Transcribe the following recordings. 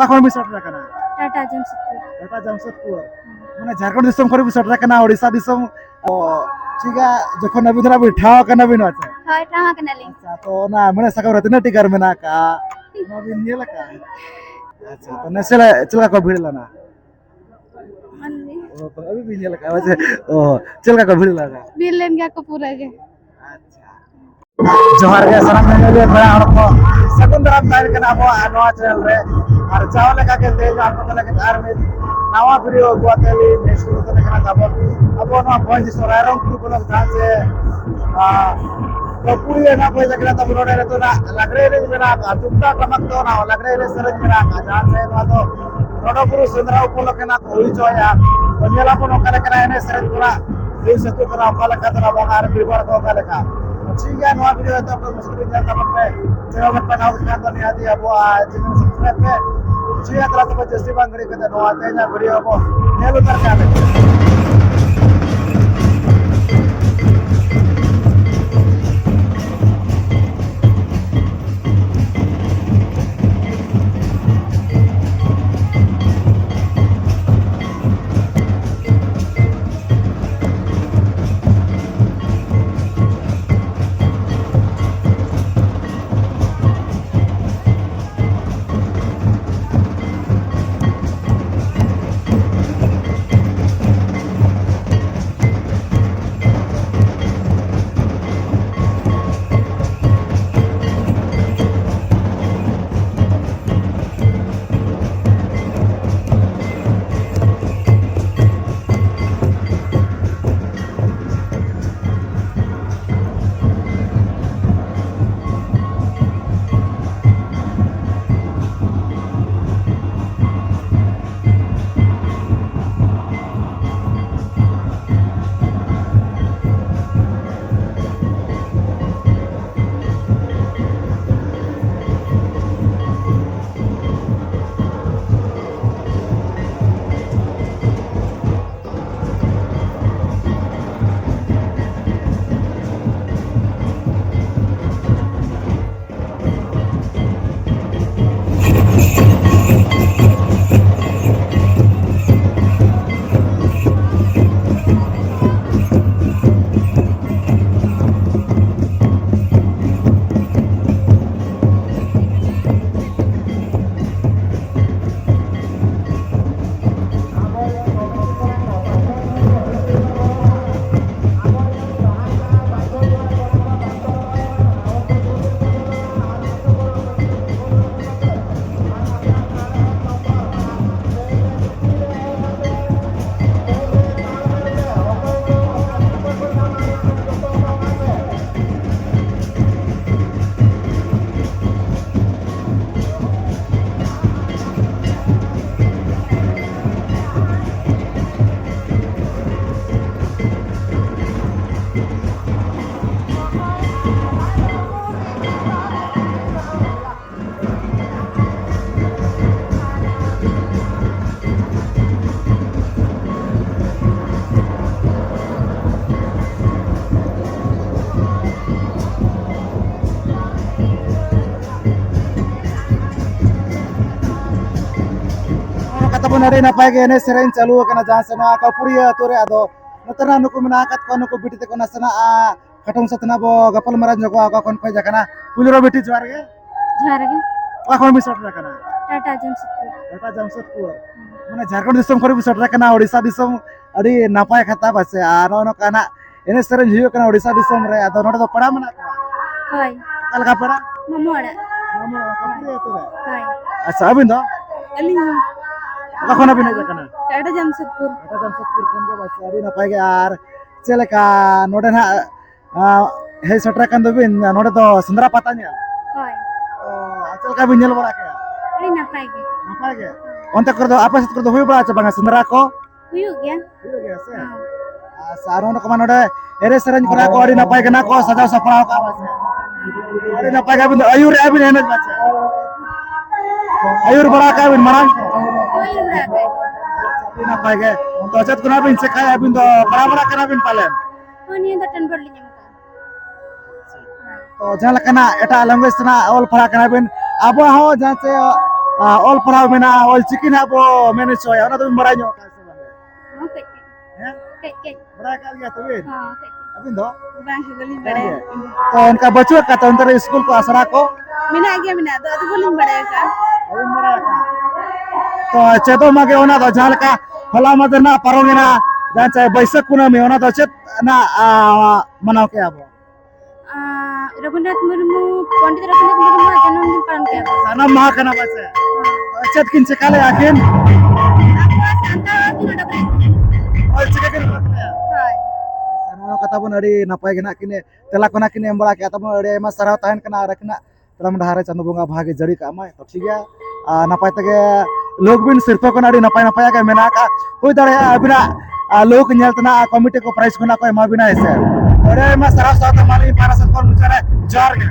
कौन भी सेटल करना टाटा जमशेदपुर। टाटा जमशेदपुर माने झारखंड दिसम करे भी सेटल करना ओडिशा दिसम ठीक है जखन अभी धरा भी ठाव करना भी ना हाय टावा कनाली। अच्छा तो ना मैंने सका रत्न टिकर में ना का ना भी नहीं लगा अच्छा तो नसेला चला को भीड़ लाना मंदी तो अभी भी नहीं लगा वैसे ओ चल का भीड़ लगा बिलेन क्या को पूरा के। जोहार के सलाम ने बड़ा हड़ को सकुन दराम तार के नाम नवा चैनल रे और चावल का के तेज आप को लगे आर में नवा वीडियो गुआतेली नेक्स्ट को देखना तब अब नवा पॉइंट सोरारम ग्रुप लोग जहां से तो पूरी ना कोई लगना तब रोड रे तो ना लगरे रे मेरा टुकटा टमक तो ना लगरे रे सरज मेरा जहां से ना तो रोड पुरु सुंदरा उपलक ना होई जोया तो नेला को नोका लेकर आने सरज पूरा ये से तो करा वाला का तरह बाहर बिरबर को का लेका ठीक है नवा वीडियो तो आपको मुश्किल जाता है चैनल में बनाओ खान तो नहीं आती अब चैनल सब्सक्राइब पे ठीक है तरह तो जैसे बांगड़ी के तो नवा तेज वीडियो को नेल उतर के आवे kata pun hari napai ke ne serain चालू करना जहाँ से ना का पूरी तोरे आदो नतरा नुकु मना कत को नुकु बिटी को नसना खटम सतना बो गपल मराज जको का कोन पे जकना पुलिरो बिटी जवार के कौन भी सेटल करना टाटा जमशेदपुर। टाटा जमशेदपुर माने झारखंड दिसम करे भी सेटल करना ओडिशा दिसम अड़ी नापाय खाता बसे आरो काना एने सरेन हियो करना ओडिशा दिसम रे आदो नोडे तो पड़ा मना हाय कल का पड़ा ममोड़ा मामो कपड़े तो रे हाय अच्छा अबिन दो अलिंग कखन अबिन जकना टाटा जमशेदपुर। टाटा जमशेदपुर कोन के बसे अड़ी नापाय के आर चलेका नोडे ना हे सेटल kan do bin नोडे तो सुंदरा पाता न्या हाय चल का बिन बड़ा के अरे नपाय के नापाय के onte कर दो आपस कर दो हुई बड़ा च बांगा सुंदरा को हुयु गया। हुई गया से सारों को नोडे एरे सरन करा को अड़ी नापाय के ना को सजा सपड़ा का बसे अड़ी नापाय का बिन आयुर अबिन हेनज बसे आयुर बड़ा का बिन मरांग हुयु बड़ा के अड़ी नापाय के तो चत कुना बिन से खाया बिन तो बड़ा बड़ा कना बिन पालेन होनी तो टन बड़ लिया तो जहाँ लकना एटा लैंग्वेज तना ऑल फड़ा कना बिन अब हो जहाँ से ऑल पढ़ाव मेना ऑल चिकिन abo मैनेज होया ona तुम बड़ा ᱧᱚᱜ का से बांगे Oh, kek. हैं Kek. बड़ा का गया तो वे Oh, kek. अबिन दो Bang, boleh bada. तो उनका बच्चों का तो अंतर स्कूल को आसरा को Mina aja mina, tu boleh bada ka. अबिन बड़ा का तो चेतो मागे ओना तो झाल का होला मदर ना परोगेना जान चाहे बैसक कुनामी ओना तो चेत ना मनाव के abo रघुनाथ मुर्मू पंडित रघुनाथ मुर्मू जन्मदिन पालन किया sanam maha kana base chet kin sekale akin aku santai aku nak ol cikakin hai sanam kata pun adi napai gena kini tela kona kini embala ke atapun adi mas sarau tahan kana rakna dalam dahare chandu bunga bhage jari ka amai to ठीक है napai tege log bin sirpa kona adi napai napai ka mena ka hoi dare abina log nyal tana committee ko prize kona ko ema bina ese ore mas sarau sa mali para sat kon muchare jar ge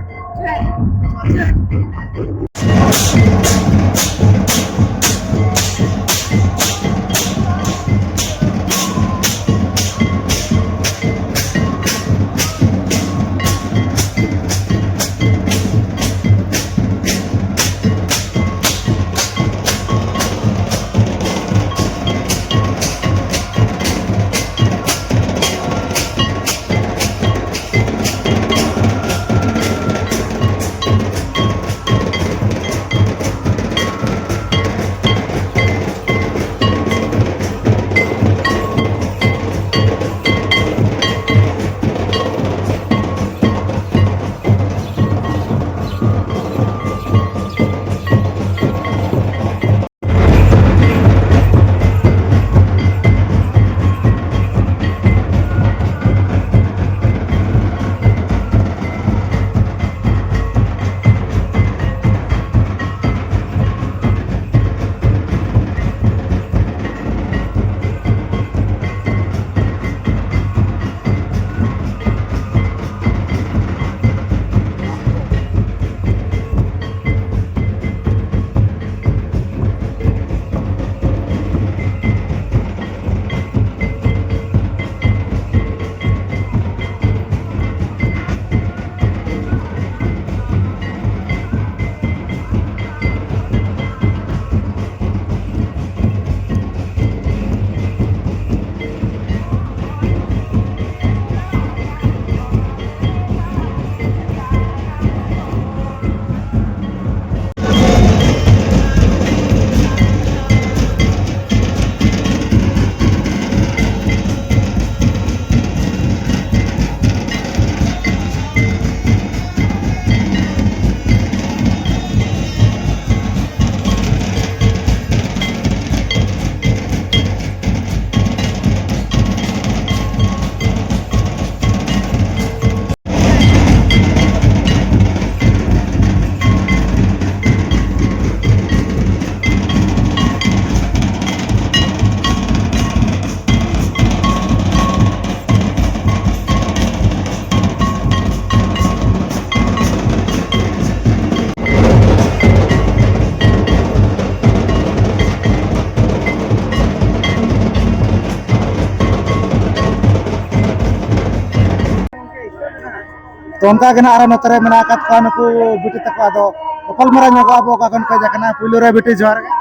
तो उनका गना आरा नतरे मेना कात का नुकु बिटी तक आदो couple मरा ᱧᱚᱜ abo का कन का जकना पुलो रे बिटी जोहर गे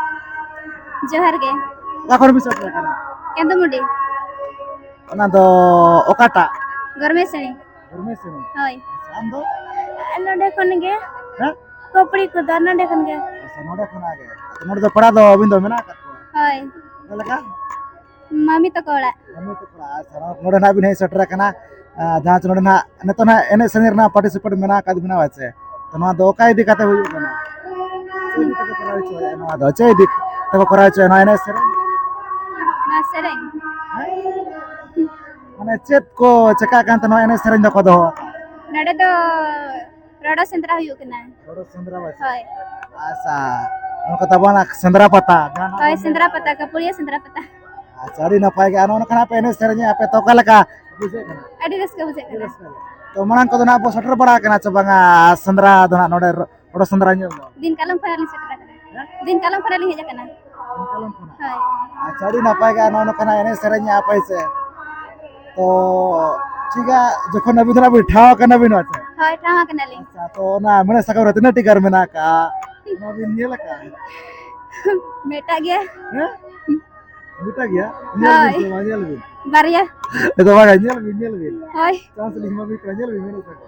johar ge का कर बिसत kana kendo mudi ona do okata garme seni गर्मे से hoi आम दो node kon ge हैं kopri ko dar node kon ge ऐसा नोडे खना गे तो नोडे तो पड़ा दो अबिन दो मेना कात hoi लगा mami to kola हमें तो पड़ा सरा नोडे ना बिन है सटरा kana जहां नोडे ना नेतो ना एने सनेर ना पार्टिसिपेट मेना काद बिना वाचे तो ना दो का इदी काते हुई kana चेदी तक कराई छो ना दो चेदी तक कराई छो ना एने सरे na sereng माने चेत को चका कांत नो एने सरे दको दो node do roda sentra huyuk na थोड़ा संद्रा वाचे hoi आसा उनको तबना संद्रा पता hoi sentra pata ka puria sentra pata आचारी ना पाएगा अनो खाना पे एने सरे पे तो कलका बुझे kana adi raska buje kana तो मनांग को ना बो सटर बड़ा kana चबंगा संद्रा दना नोडे रोड संद्रा ᱧᱮᱞ दो din kalam farali setra kana din kalam farali heja kana कलम कोना hoi आचारी ना पाएगा अनो खाना एने सरे आपे से तो ठीक है जखन अभी धरा बिठाव कना बिन আছে hoi tama kana li अच्छा तो ना मने सकर tina टिकर मेना का ᱚᱱᱟ ᱵᱤᱱ ᱧᱮᱞ ᱟᱠᱟᱜᱼᱟ? ᱢᱮᱴᱟᱜ ᱜᱮᱭᱟ ᱦᱮᱸ ᱢᱮᱴᱟᱜ ᱜᱮᱭᱟ ᱧᱮᱞ ᱵᱤᱱ ᱥᱮ ᱵᱟᱝ ᱧᱮᱞ ᱵᱤᱱ ᱵᱟᱨᱭᱟ ᱮᱫᱚ ᱵᱟᱝ ᱧᱮल ᱵᱤन ᱦᱳᱭ ᱪᱟᱱᱥ ᱞᱤᱧ ᱮᱢᱟ ᱵᱤᱱ ᱠᱟᱱᱟ ᱧᱮᱞ ᱵᱤᱱ ᱢᱮᱱ ᱠᱟᱜ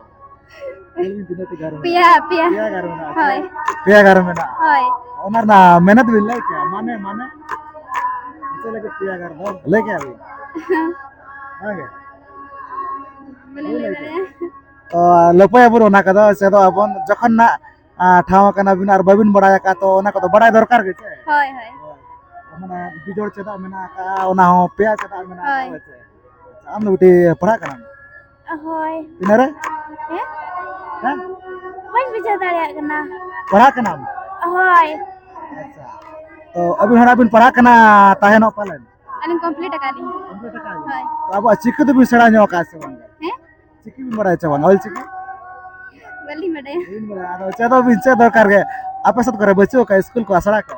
ᱧᱮᱞ ᱵᱤᱱ ᱛᱤᱱᱟᱹᱜ ᱴᱤ ᱜᱟᱨ ᱯᱮᱭᱟ ᱯᱮᱭᱟ ᱯᱮᱭᱟ ᱜᱟᱨ ᱢᱮᱱᱟᱜᱼᱟ ᱦᱳᱭ ᱯᱮᱭᱟ ᱜᱟᱨ ᱢᱮᱱᱟᱜᱼᱟ ᱦᱳᱭ ᱚᱱᱟ ᱨᱮᱱᱟᱜ ᱢᱮᱦᱱᱚᱛ ᱵᱤᱱ ᱞᱟᱹᱭ ᱠᱮᱭᱟ ᱢᱟᱱᱮ ᱪᱮᱫ ᱞᱟᱹᱜᱤᱫ ᱯᱮᱭᱟ ᱜᱟᱨ ᱫᱚ ᱞᱟᱹᱭ ᱠᱮᱭᱟ ᱵᱤᱱ ᱦᱮᱸ ᱵᱟᱹᱞᱤᱧ ᱞᱟᱹᱭ ᱫᱟᱲᱮᱭᱟᱜᱼᱟ तो लपय आबो ओना कदो सेदो आबन जखन ना ठाव कना बिन आर बाबिन बड़ाय का तो ओना कदो बड़ाय दरकार गे छे हय हय माने बिजोड़ चेदा मेना का ओना हो पेया चेदा मेना का हय होचे आम उठी पढ़ा कना हय तिनारे हैं हैं बन बुझा दाड़िया कना पढ़ा कना हय अच्छा तो अभी हना बिन पढ़ा कना ताहेनो पालन अलिन कंप्लीट अकाली कंप्लीट का हय तो अब चिक तो भी सेड़ा नो का से बंग हैं चिकी भी बड़ा छे बंग ऑल चिकी बल्ली मडे दिन बड़ा आरो चेदो बिन से दरकार गे आपे साथ करे बच्चों का स्कूल को असड़ा का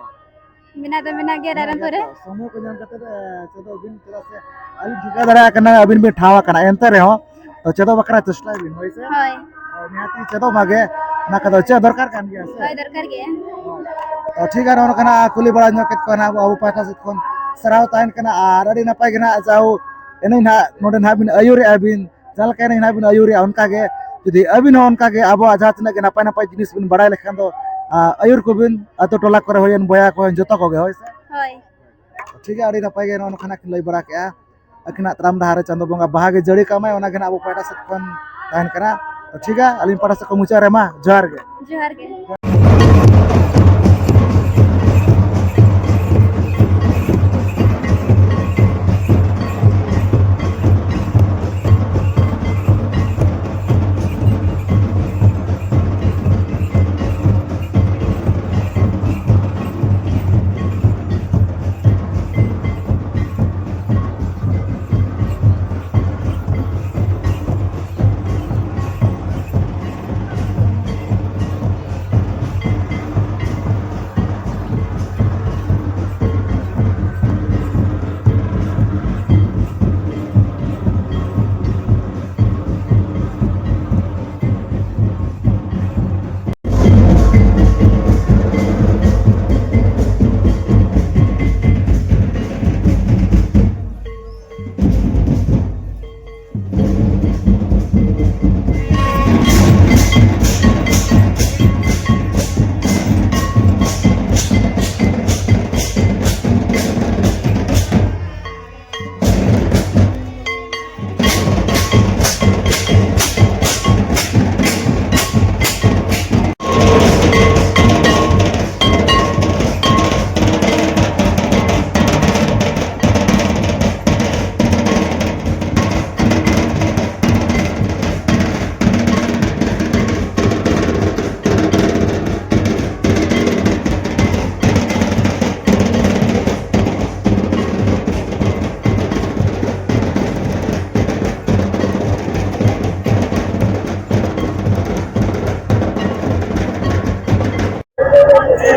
बिना तो बिना गे रारन तोरे समय को जान कते चेदो बिन तरह से अली ठिका दरा कना अबिन बिन ठावा कना एंते रे हो तो चेदो बकरा चेष्टा बिन होय से हय निहाती चेदो मागे ना कदो चे दरकार कान गया से हय दरकार गे तो ठीक है नो कना कुली बड़ा नो कत कना अबु पाटा से कोन सराव ताइन कना आर अडी नपाय गना जाऊ एने ना नोडे ना बिन अयुरे अबिन जाल कने ना बिन अयुरे उनका गे जुदी अबिन उनका गे अबु आजा तना गे नपाय नपाय जिनिस बिन बड़ाय लेखान दो अयुर को बिन अतो टोला करे होयन बोया को जतो को गे होय से हय ठीक है अडी नपाय गे नो खाना लई बड़ा के अखना तराम धारे चंदो बंगा बाहागे जड़ी कमाय ओना गना अबु पाटा से कोन ताइन कना तो ठीक है अलिन पाटा से को मुचा रे मा जोहार गे जोहार गे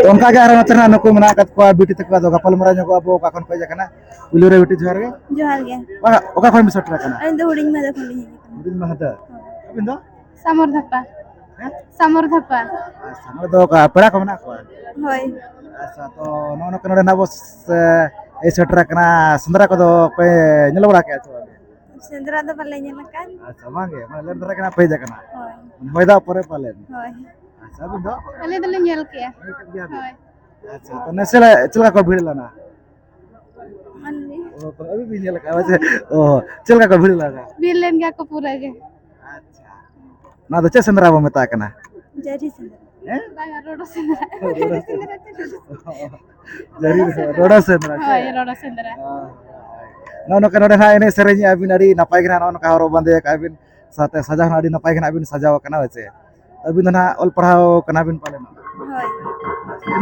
तो उनका के आरो नतना नको मना कत को बिटी तक दो गपल मरा नको अबो का खन पे जकना पुलो रे बिटी जोहार गे जोहार गे ओका खन मिसट रखना अलिन तो हुडिंग में देखो ली दिन में हता अबिन दो समर धप्पा हैं समर धप्पा सामने दो का पेड़ा को मना को हय अच्छा तो नो नो कनडे ना बस ए सट रखना संदरा को दो पे नेल बड़ा के अच्छा सेंद्रा तो पल्ले लका अच्छा मांगे माने लेन रखना पे जकना हय होयदा परे पाले हय अच्छा अबिन दो अले तो ले किया हय अच्छा तो नसेला चलका को भीड़ लाना अन्नी ओ तो अभी भी नेल का वैसे ओ चलका को भीड़ लाना बिल लेन गा को पूरा गे अच्छा ना तो चे संदरा बो मेता कना जरी सेंद्रा हैं बागा रोडो सेंद्रा जरी रोडा संदरा हय रोडो सेंद्रा नो कनडे ना एने सेरेनी अबिन अडी नपाय गना नो का हरो बंदे का अबिन साथे सजा अडी नपाय गना अबिन सजाव कना वैसे अबिन ना ऑल पढ़ाओ कना बिन पाले हय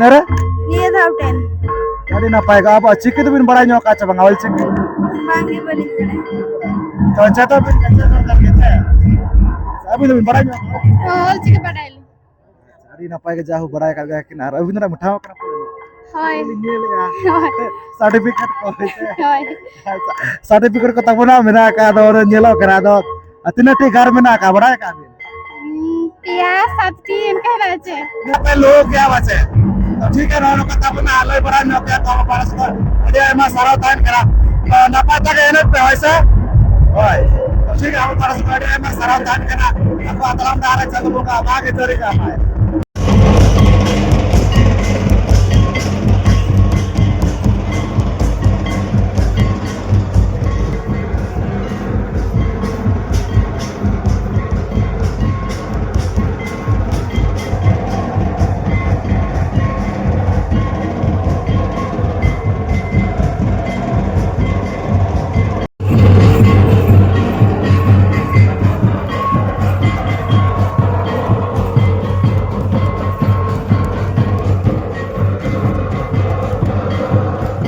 नरे निये था 10 अडी नपाय गा अब चिकित बिन बड़ा नो का चबंग ऑल चिकित मांगे बली करे तो चतो बिन कच्चे कर करके छे अबिन बिन बड़ा नो ऑल चिके पडाइल अडी नपाय के जाहु बड़ा का गा किनार अबिन ना मिठाव कना हय नियल या सर्टिफिकेट को हय सर्टिफिकेट को तबना मेना का दो नेलो करा दो तिनटी गार मेना का बड़ा का बिन पियास Sabti yang kaya aja. Apa lo kaya baca? ठीक है ना लोग तब ना आलोय बरा न क्या तो पारस को अरे एमा सारा टाइम करा ना पता के एने पे वैसा ओए ठीक है हम पारस को अरे एमा सारा टाइम करा अब अतलाम दारा चल बुका आगे चोरी का है